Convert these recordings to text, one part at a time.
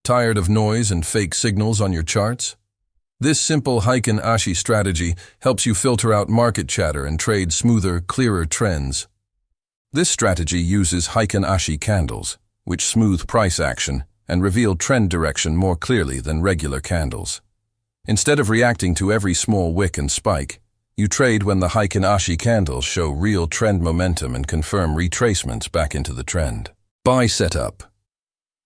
Tired of noise and fake signals on your charts? This simple Heiken Ashi strategy helps you filter out market chatter and trade smoother, clearer trends. This strategy uses Heiken Ashi candles, which smooth price action and reveal trend direction more clearly than regular candles. Instead of reacting to every small wick and spike, you trade when the Heiken Ashi candles show real trend momentum and confirm retracements back into the trend. Buy setup.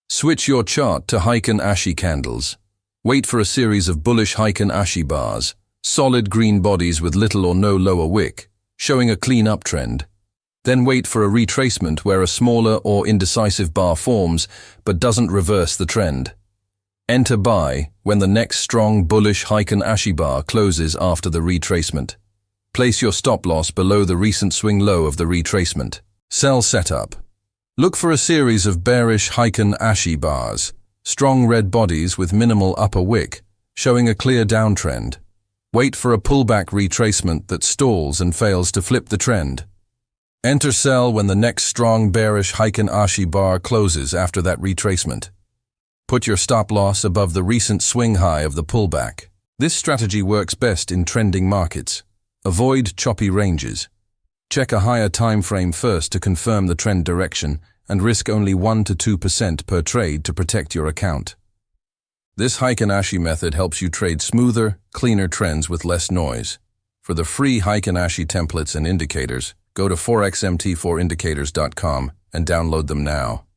Switch your chart to Heiken Ashi candles. Wait for a series of bullish Heiken Ashi bars, solid green bodies with little or no lower wick, showing a clean uptrend. Then wait for a retracement where a smaller or indecisive bar forms but doesn't reverse the trend. Enter buy when the next strong bullish Heiken Ashi bar closes after the retracement. Place your stop loss below the recent swing low of the retracement. Sell setup. Look for a series of bearish Heiken Ashi bars, strong red bodies with minimal upper wick, showing a clear downtrend. Wait for a pullback retracement that stalls and fails to flip the trend. Enter sell when the next strong bearish Heiken Ashi bar closes after that retracement. Put your stop loss above the recent swing high of the pullback. This strategy works best in trending markets. Avoid choppy ranges. Check a higher time frame first to confirm the trend direction and risk only 1 to 2% per trade to protect your account. This Heiken Ashi method helps you trade smoother, cleaner trends with less noise. For the free Heiken Ashi templates and indicators, go to forexmt4indicators.com and download them now.